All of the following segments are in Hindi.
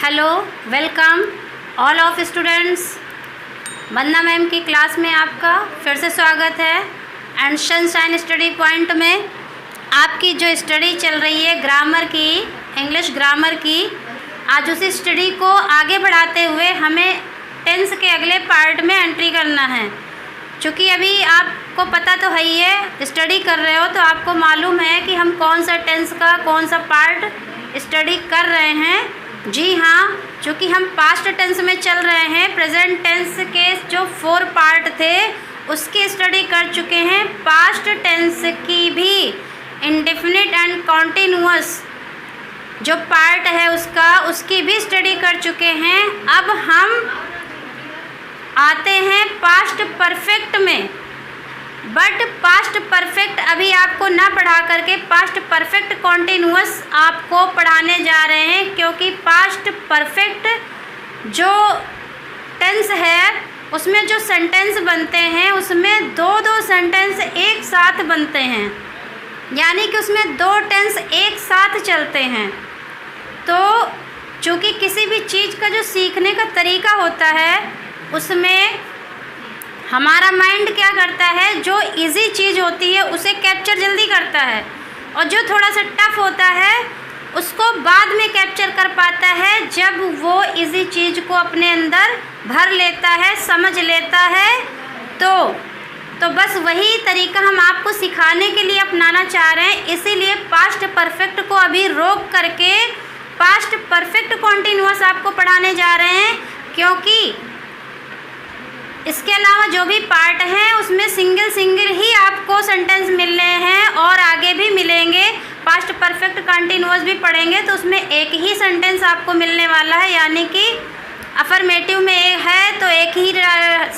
Hello, welcome all of students. Vandana ma'am की क्लास में आपका फिर से स्वागत है। एंड सनशाइन स्टडी पॉइंट में आपकी जो स्टडी चल रही है ग्रामर की, इंग्लिश ग्रामर की, आज उसी स्टडी को आगे बढ़ाते हुए हमें टेंस के अगले पार्ट में एंट्री करना है। क्योंकि अभी आपको पता तो है ही है, स्टडी कर रहे हो तो आपको मालूम है कि हम कौन सा टेंस का कौन सा पार्ट स्टडी कर रहे हैं। जी हाँ, क्योंकि हम पास्ट टेंस में चल रहे हैं। प्रेजेंट टेंस के जो 4 पार्ट थे उसकी स्टडी कर चुके हैं। पास्ट टेंस की भी इंडेफिनिट एंड कॉन्टिन्यूअस जो पार्ट है उसकी भी स्टडी कर चुके हैं। अब हम आते हैं पास्ट परफेक्ट में। बट पास्ट परफेक्ट अभी आपको ना पढ़ा करके पास्ट परफेक्ट कॉन्टिन्यूअस आपको पढ़ाने जा रहे हैं, क्योंकि पास्ट परफेक्ट जो टेंस है उसमें जो सेंटेंस बनते हैं उसमें दो सेंटेंस एक साथ बनते हैं, यानी कि उसमें 2 टेंस एक साथ चलते हैं। तो चूँकि किसी भी चीज़ का जो सीखने का तरीका होता है उसमें हमारा माइंड क्या करता है, जो इजी चीज़ होती है उसे कैप्चर जल्दी करता है, और जो थोड़ा सा टफ होता है उसको बाद में कैप्चर कर पाता है जब वो इजी चीज़ को अपने अंदर भर लेता है, समझ लेता है। तो बस वही तरीका हम आपको सिखाने के लिए अपनाना चाह रहे हैं। इसीलिए पास्ट परफेक्ट को अभी रोक करके पास्ट परफेक्ट कॉन्टिन्यूअस आपको पढ़ाने जा रहे हैं, क्योंकि इसके अलावा जो भी पार्ट हैं उसमें सिंगल ही आपको सेंटेंस मिलने हैं और आगे भी मिलेंगे। पास्ट परफेक्ट कंटिन्यूअस भी पढ़ेंगे तो उसमें एक ही सेंटेंस आपको मिलने वाला है, यानी कि अफर्मेटिव में एक है तो एक ही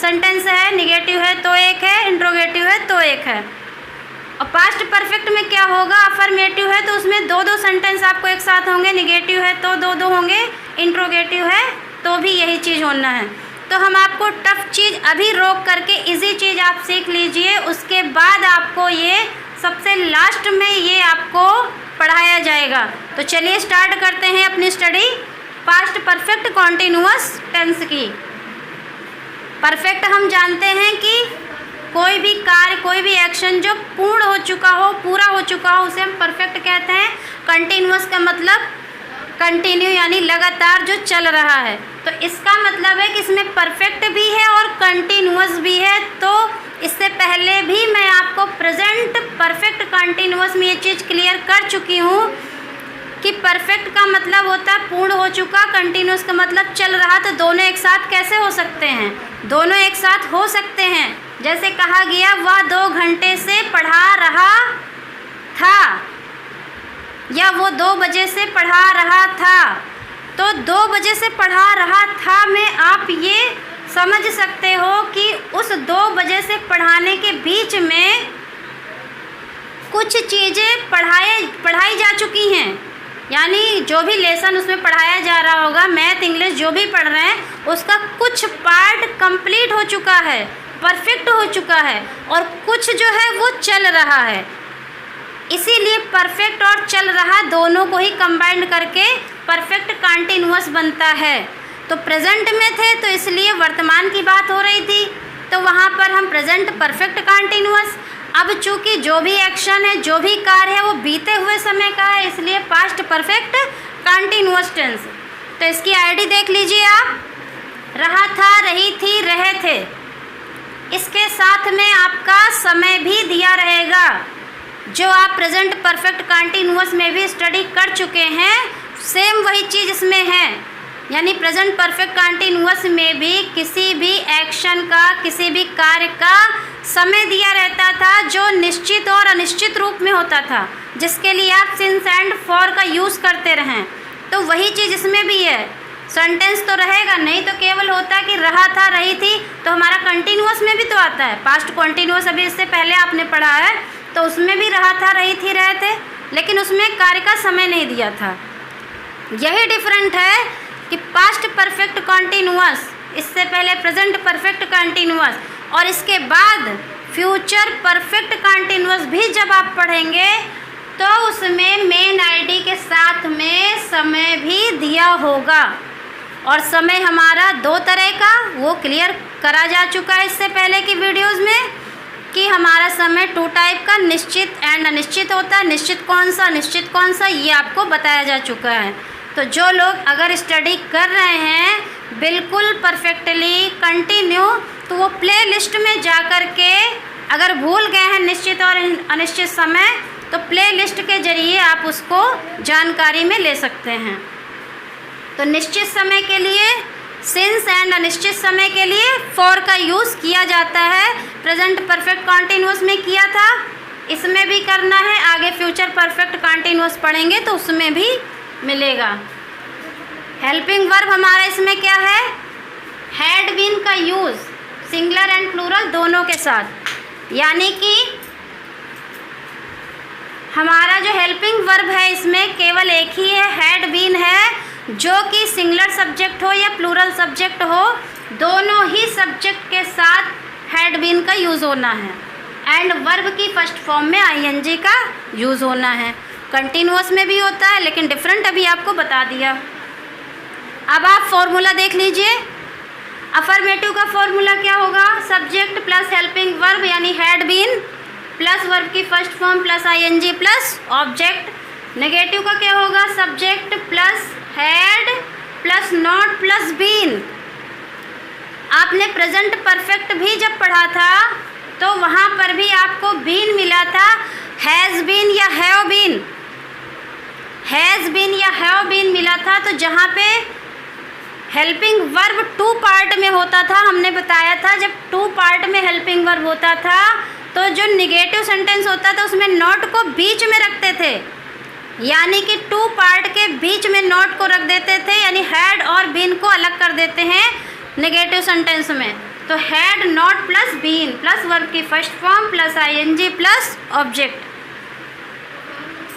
सेंटेंस है, निगेटिव है तो एक है, इंट्रोगेटिव है तो एक है। और पास्ट परफेक्ट में क्या होगा, अफर्मेटिव है तो उसमें 2 सेंटेंस आपको एक साथ होंगे, निगेटिव है तो 2 होंगे, इंट्रोगेटिव है तो भी यही चीज़ होना है। तो हम आपको टफ चीज़ अभी रोक करके इजी चीज़ आप सीख लीजिए, उसके बाद आपको ये सबसे लास्ट में ये आपको पढ़ाया जाएगा। तो चलिए स्टार्ट करते हैं अपनी study past perfect continuous tense की। परफेक्ट हम जानते हैं कि कोई भी कार्य, कोई भी एक्शन जो पूर्ण हो चुका हो, पूरा हो चुका हो, उसे हम परफेक्ट कहते हैं। कंटिन्यूअस का मतलब कंटिन्यू यानी लगातार जो चल रहा है। तो इसका मतलब है कि इसमें परफेक्ट भी है और कंटिन्यूअस भी है। तो इससे पहले भी मैं आपको प्रेजेंट परफेक्ट कंटिन्यूअस में ये चीज़ क्लियर कर चुकी हूँ कि परफेक्ट का मतलब होता है पूर्ण हो चुका, कंटिन्यूअस का मतलब चल रहा। तो दोनों एक साथ कैसे हो सकते हैं? दोनों एक साथ हो सकते हैं। जैसे कहा गया वह 2 घंटे से पढ़ा रहा था, या वो 2 बजे से पढ़ा रहा था। तो 2 बजे से पढ़ा रहा था में आप ये समझ सकते हो कि उस 2 बजे से पढ़ाने के बीच में कुछ चीज़ें पढ़ाई जा चुकी हैं, यानी जो भी लेसन उसमें पढ़ाया जा रहा होगा, मैथ इंग्लिश जो भी पढ़ रहे हैं उसका कुछ पार्ट कंप्लीट हो चुका है, परफेक्ट हो चुका है, और कुछ जो है वो चल रहा है। इसीलिए परफेक्ट और चल रहा दोनों को ही कंबाइंड करके परफेक्ट कंटिन्यूअस बनता है। तो प्रेजेंट में थे तो इसलिए वर्तमान की बात हो रही थी, तो वहाँ पर हम प्रेजेंट परफेक्ट कंटिन्यूअस। अब चूँकि जो भी एक्शन है, जो भी कार्य है वो बीते हुए समय का है, इसलिए पास्ट परफेक्ट कंटिन्यूअस टेंस। तो इसकी आईडी देख लीजिए आप, रहा था, रही थी, रहे थे। इसके साथ में आपका समय भी दिया रहेगा, जो आप प्रेजेंट परफेक्ट कंटिन्यूअस में भी स्टडी कर चुके हैं। सेम वही चीज़ इसमें है, यानी प्रेजेंट परफेक्ट कंटिन्यूअस में भी किसी भी एक्शन का, किसी भी कार्य का समय दिया रहता था जो निश्चित और अनिश्चित रूप में होता था, जिसके लिए आप सिंस एंड फॉर का यूज़ करते रहें। तो वही चीज़ इसमें भी है। सेंटेंस तो रहेगा नहीं, तो केवल होता है कि रहा था, रही थी, तो हमारा कंटिन्यूअस में भी तो आता है। पास्ट कंटिन्यूअस अभी इससे पहले आपने पढ़ा है, तो उसमें भी रहा था, रही थी, रहे थे, लेकिन उसमें कार्य का समय नहीं दिया था। यही डिफरेंट है कि पास्ट परफेक्ट कंटिन्यूअस, इससे पहले प्रेजेंट परफेक्ट कंटिन्यूअस, और इसके बाद फ्यूचर परफेक्ट कंटिन्यूअस भी जब आप पढ़ेंगे तो उसमें मेन आईडी के साथ में समय भी दिया होगा। और समय हमारा 2 तरह का, वो क्लियर करा जा चुका है इससे पहले की वीडियोस में कि हमारा समय 2 टाइप का, निश्चित एंड अनिश्चित होता है। निश्चित कौन सा, अनिश्चित कौन सा, ये आपको बताया जा चुका है। तो जो लोग अगर स्टडी कर रहे हैं बिल्कुल परफेक्टली कंटिन्यू, तो वो प्ले लिस्ट में जा कर के अगर भूल गए हैं निश्चित और अनिश्चित समय, तो प्ले लिस्ट के ज़रिए आप उसको जानकारी में ले सकते हैं। तो निश्चित समय के लिए सिंस एंड अनिश्चित समय के लिए फॉर का यूज़ किया जाता है। प्रेजेंट परफेक्ट कॉन्टिन्यूस में किया था, इसमें भी करना है। आगे फ्यूचर परफेक्ट कॉन्टिन्यूस पढ़ेंगे तो उसमें भी मिलेगा। हेल्पिंग वर्ब हमारा इसमें क्या है, हैड बीन का यूज़ सिंगुलर एंड प्लूरल दोनों के साथ, यानी कि हमारा जो हेल्पिंग वर्ब है इसमें केवल एक ही है, हैड बीन है, जो कि सिंगुलर सब्जेक्ट हो या प्लूरल सब्जेक्ट हो, दोनों ही सब्जेक्ट के साथ हैड बीन का यूज़ होना है। एंड वर्ब की फर्स्ट फॉर्म में आईएनजी का यूज़ होना है। कंटिन्यूअस में भी होता है लेकिन डिफरेंट अभी आपको बता दिया। अब आप फॉर्मूला देख लीजिए। अफर्मेटिव का फॉर्मूला क्या होगा, सब्जेक्ट प्लस हेल्पिंग वर्ब यानी हैड बीन प्लस वर्ब की first form plus ING plus object. Negative का क्या होगा, subject plus had plus not plus been. आपने प्रेजेंट परफेक्ट भी जब पढ़ा था तो वहाँ पर भी आपको बीन मिला था, हैज़ बीन या हैव बीन, हैज़ बीन या हैव बीन मिला था। तो जहाँ पे हेल्पिंग वर्ब 2 पार्ट में होता था, हमने बताया था जब 2 पार्ट में हेल्पिंग वर्ब होता था तो जो निगेटिव सेंटेंस होता था उसमें नॉट को बीच में रखते थे, यानी कि 2 पार्ट के बीच में नॉट को रख देते थे, यानी हैड और बीन को अलग कर देते हैं नेगेटिव सेंटेंस में। तो had not plus been plus verb की first form plus ING plus object.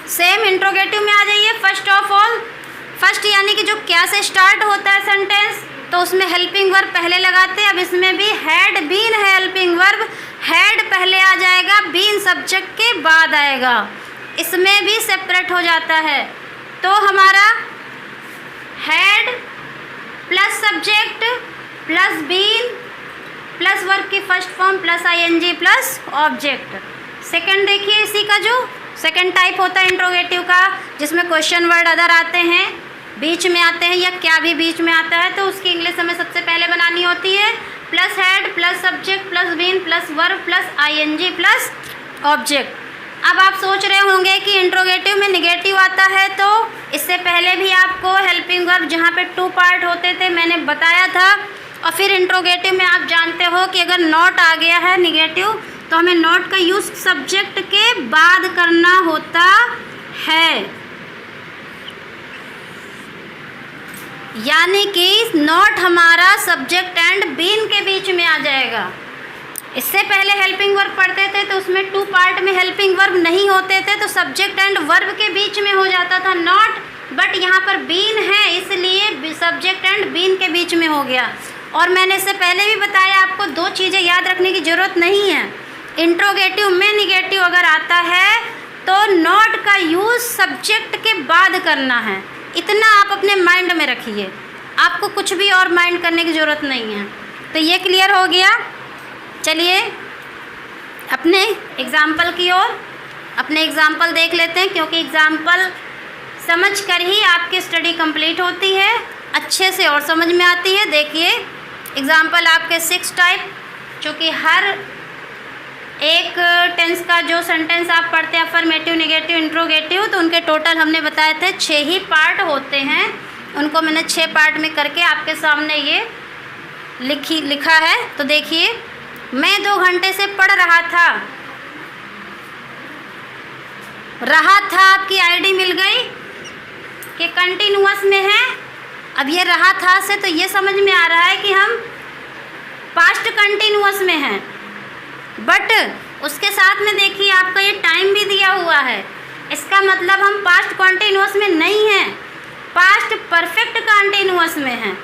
Same interrogative में आ जाइए। फर्स्ट ऑफ ऑल, फर्स्ट यानी कि जो क्या से स्टार्ट होता है सेंटेंस, तो उसमें हेल्पिंग वर्ब पहले लगाते हैं। अब इसमें भी हैड बीन है हेल्पिंग वर्ब, हैड पहले आ जाएगा, बीन सब्जेक्ट के बाद आएगा, इसमें भी सेपरेट हो जाता है। तो हमारा had plus subject plus been plus verb की first form plus ING plus object. Second देखिए, इसी का जो सेकंड टाइप होता है इंट्रोगेटिव का, जिसमें क्वेश्चन वर्ड अदर आते हैं, बीच में आते हैं या क्या भी बीच में आता है, तो उसकी इंग्लिश हमें सबसे पहले बनानी होती है plus had plus subject plus been plus verb plus ING plus object. अब आप सोच रहे होंगे कि इंट्रोगेटिव में निगेटिव आता है, तो इससे पहले भी आपको हेल्पिंग वर्ब जहाँ पे 2 पार्ट होते थे मैंने बताया था। और फिर इंट्रोगेटिव में आप जानते हो कि अगर नॉट आ गया है निगेटिव तो हमें नॉट का यूज़ सब्जेक्ट के बाद करना होता है, यानी कि नॉट हमारा सब्जेक्ट एंड बीन के बीच में आ जाएगा। इससे पहले हेल्पिंग वर्ब पढ़ते थे तो उसमें 2 पार्ट में हेल्पिंग वर्ब नहीं होते थे, तो सब्जेक्ट एंड वर्ब के बीच में हो जाता था नॉट, बट यहाँ पर बीन है इसलिए सब्जेक्ट एंड बीन के बीच में हो गया। और मैंने इससे पहले भी बताया आपको 2 चीज़ें याद रखने की ज़रूरत नहीं है। इंट्रोगेटिव में निगेटिव अगर आता है तो नॉट का यूज़ सब्जेक्ट के बाद करना है, इतना आप अपने माइंड में रखिए, आपको कुछ भी और माइंड करने की ज़रूरत नहीं है। तो ये क्लियर हो गया। चलिए अपने एग्ज़ाम्पल की ओर, अपने एग्ज़ाम्पल देख लेते हैं, क्योंकि एग्ज़ाम्पल समझ कर ही आपकी स्टडी कंप्लीट होती है, अच्छे से और समझ में आती है। देखिए एग्ज़ाम्पल आपके 6 टाइप, चूँकि हर एक टेंस का जो सेंटेंस आप पढ़ते हैं अफर्मेटिव, निगेटिव, इंट्रोगेटिव, तो उनके टोटल हमने बताए थे 6 ही पार्ट होते हैं। उनको मैंने 6 पार्ट में करके आपके सामने ये लिखा है। तो देखिए, मैं 2 घंटे से पढ़ रहा था। आपकी आईडी मिल गई कि कंटिन्यूअस में है। अब ये रहा था से तो ये समझ में आ रहा है कि हम पास्ट कंटिन्यूअस में हैं, बट उसके साथ में देखिए आपका ये टाइम भी दिया हुआ है, इसका मतलब हम पास्ट कंटिन्यूअस में नहीं हैं, पास्ट परफेक्ट कंटिन्यूअस में हैं।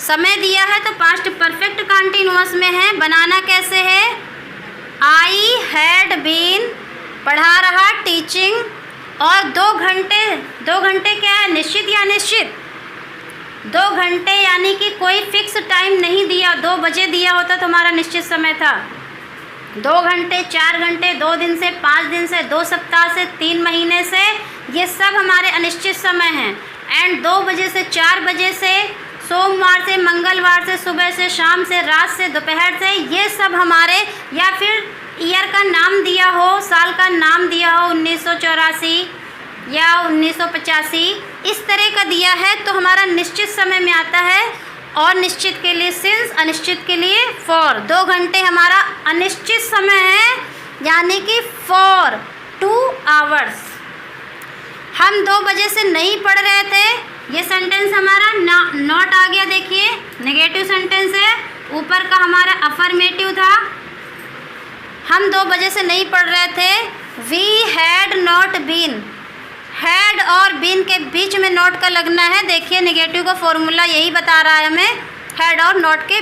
समय दिया है तो पास्ट परफेक्ट कंटिन्यूअस में है। बनाना कैसे है, आई हैड बीन, पढ़ा रहा टीचिंग, और 2 घंटे क्या है, निश्चित या अनिश्चित, 2 घंटे यानी कि कोई फिक्स टाइम नहीं दिया, 2 बजे दिया होता तो हमारा निश्चित समय था। 2 घंटे, 4 घंटे, 2 दिन से, 5 दिन से, 2 सप्ताह से, 3 महीने से, ये सब हमारे अनिश्चित समय हैं। एंड 2 बजे से 4 बजे से, सोमवार से मंगलवार से, सुबह से शाम से, रात से दोपहर से, ये सब हमारे, या फिर ईयर का नाम दिया हो, साल का नाम दिया हो 1984 या 1985, इस तरह का दिया है तो हमारा निश्चित समय में आता है। और निश्चित के लिए सिंस, अनिश्चित के लिए फॉर। 2 घंटे हमारा अनिश्चित समय है यानी कि फॉर 2 आवर्स। हम 2 बजे से नहीं पढ़ रहे थे, ये सेंटेंस हमारा नॉट आ गया। देखिए नेगेटिव सेंटेंस है, ऊपर का हमारा अफर्मेटिव था। हम 2 बजे से नहीं पढ़ रहे थे। We had not been, had और बीन के बीच में नॉट का लगना है। देखिए नेगेटिव का फॉर्मूला यही बता रहा है हमें, हैड और नॉट के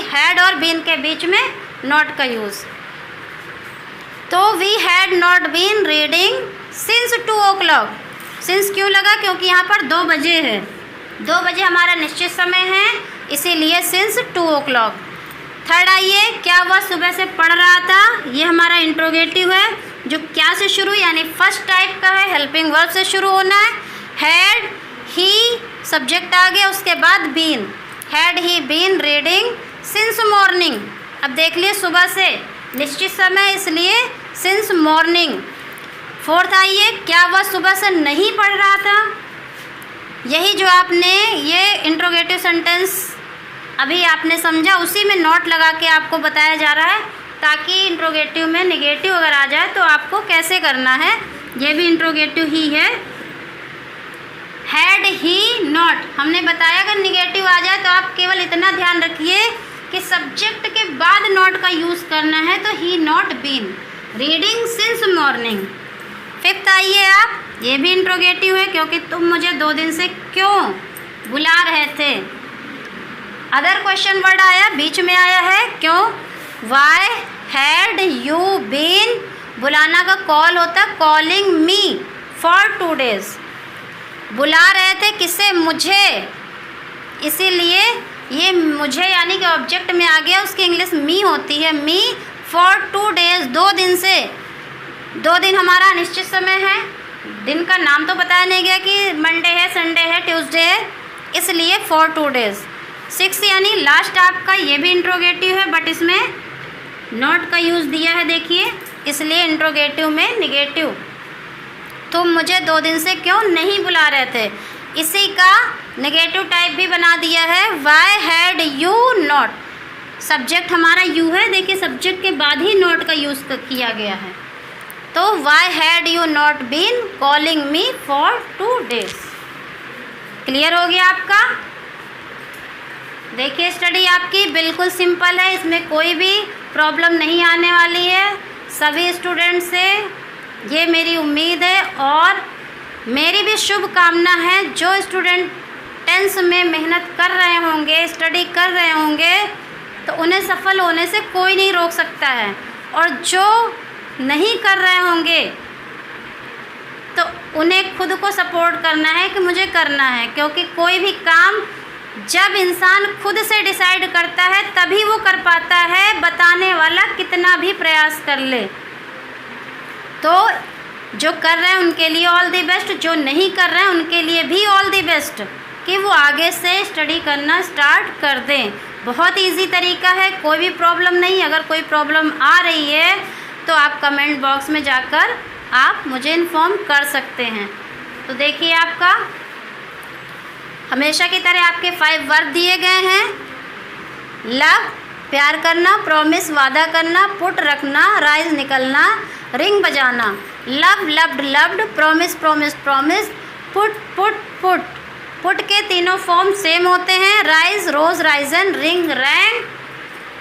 हैड और बीन के बीच में नॉट का यूज़। तो we had not been reading since 2 o'clock। Since क्यों लगा? क्योंकि यहाँ पर 2 बजे है, 2 बजे हमारा निश्चित समय है, इसीलिए सिंस 2 o'clock। थर्ड आइए, क्या वह सुबह से पढ़ रहा था? ये हमारा इंट्रोगेटिव है जो क्या से शुरू यानी फर्स्ट टाइप का है, हेल्पिंग वर्ब से शुरू होना है। हैड ही सब्जेक्ट आ गया, उसके बाद been, had he been reading since morning. अब देख लिए सुबह से निश्चित समय इसलिए सिंस मॉर्निंग। फोर्थ आइए, क्या वह सुबह से नहीं पढ़ रहा था? यही जो आपने ये इंट्रोगेटिव सेंटेंस अभी आपने समझा, उसी में नोट लगा के आपको बताया जा रहा है ताकि इंट्रोगेटिव में नेगेटिव अगर आ जाए तो आपको कैसे करना है। ये भी इंट्रोगेटिव ही है। हैड ही नॉट, हमने बताया अगर नेगेटिव आ जाए तो आप केवल इतना ध्यान रखिए कि सब्जेक्ट के बाद नॉट का यूज़ करना है। तो he not been reading since morning. Fifth आइए आप, ये भी इंट्रोगेटिव है क्योंकि तुम मुझे 2 दिन से क्यों बुला रहे थे। अदर क्वेश्चन वर्ड आया, बीच में आया है क्यों। वाई हैड यू बीन, बुलाना का कॉल होता कॉलिंग मी फॉर 2 days। बुला रहे थे किसे? मुझे, इसीलिए ये मुझे यानी कि ऑब्जेक्ट में आ गया, उसकी इंग्लिश मी होती है। मी फॉर 2 days, 2 दिन से। 2 दिन हमारा अनिश्चित समय है, दिन का नाम तो बताया नहीं गया कि मंडे है, संडे है, ट्यूसडे है, इसलिए फॉर 2 days। 6 यानी लास्ट आपका, ये भी इंट्रोगेटिव है बट इसमें नॉट का यूज़ दिया है, देखिए इसलिए इंट्रोगेटिव में नेगेटिव। तुम मुझे 2 दिन से क्यों नहीं बुला रहे थे, इसी का नेगेटिव टाइप भी बना दिया है। Why had you not, subject हमारा यू है, देखिए सब्जेक्ट के बाद ही नॉट का यूज़ किया गया है। तो why had you not been calling me for 2 days। Clear हो गया आपका? देखिए स्टडी आपकी बिल्कुल सिंपल है, इसमें कोई भी प्रॉब्लम नहीं आने वाली है। सभी स्टूडेंट से ये मेरी उम्मीद है और मेरी भी शुभकामना है। जो स्टूडेंट टेंस में मेहनत कर रहे होंगे, स्टडी कर रहे होंगे, तो उन्हें सफल होने से कोई नहीं रोक सकता है। और जो नहीं कर रहे होंगे तो उन्हें खुद को सपोर्ट करना है कि मुझे करना है, क्योंकि कोई भी काम जब इंसान खुद से डिसाइड करता है तभी वो कर पाता है, बताने वाला कितना भी प्रयास कर ले। तो जो कर रहे हैं उनके लिए ऑल द बेस्ट, जो नहीं कर रहे हैं उनके लिए भी ऑल द बेस्ट कि वो आगे से स्टडी करना स्टार्ट कर दें। बहुत इजी तरीका है, कोई भी प्रॉब्लम नहीं। अगर कोई प्रॉब्लम आ रही है तो आप कमेंट बॉक्स में जाकर आप मुझे इन्फॉर्म कर सकते हैं। तो देखिए आपका हमेशा की तरह आपके 5 वर्ब दिए गए हैं। लव प्यार करना, प्रॉमिस वादा करना, पुट रखना, राइज निकलना, रिंग बजाना। Love loved loved, promise promise promise, put put put. Put के तीनों फॉर्म सेम होते हैं, राइज रोज राइजन, रिंग रैंग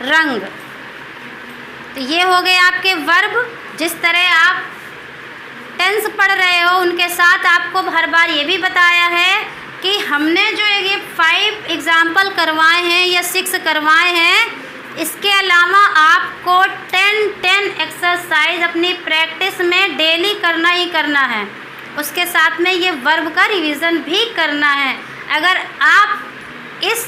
रंग। तो ये हो गए आपके वर्ब। जिस तरह आप टेंस पढ़ रहे हो उनके साथ आपको हर बार ये भी बताया है कि हमने जो ये 5 एग्ज़ाम्पल करवाए हैं या 6 करवाए हैं, इसके अलावा आपको 10 एक्सरसाइज अपनी प्रैक्टिस में डेली करना ही करना है। उसके साथ में ये वर्ब का रिवीजन भी करना है। अगर आप इस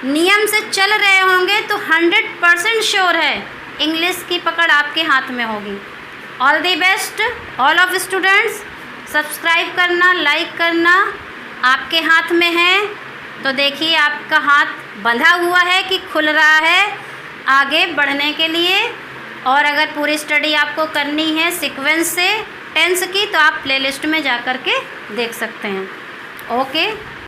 नियम से चल रहे होंगे तो 100% श्योर है इंग्लिश की पकड़ आपके हाथ में होगी। All the best all of students. Subscribe करना, लाइक करना आपके हाथ में है। तो देखिए आपका हाथ बंधा हुआ है कि खुल रहा है आगे बढ़ने के लिए। और अगर पूरी स्टडी आपको करनी है सीक्वेंस से टेंस की, तो आप प्लेलिस्ट में जा कर के देख सकते हैं। ओके।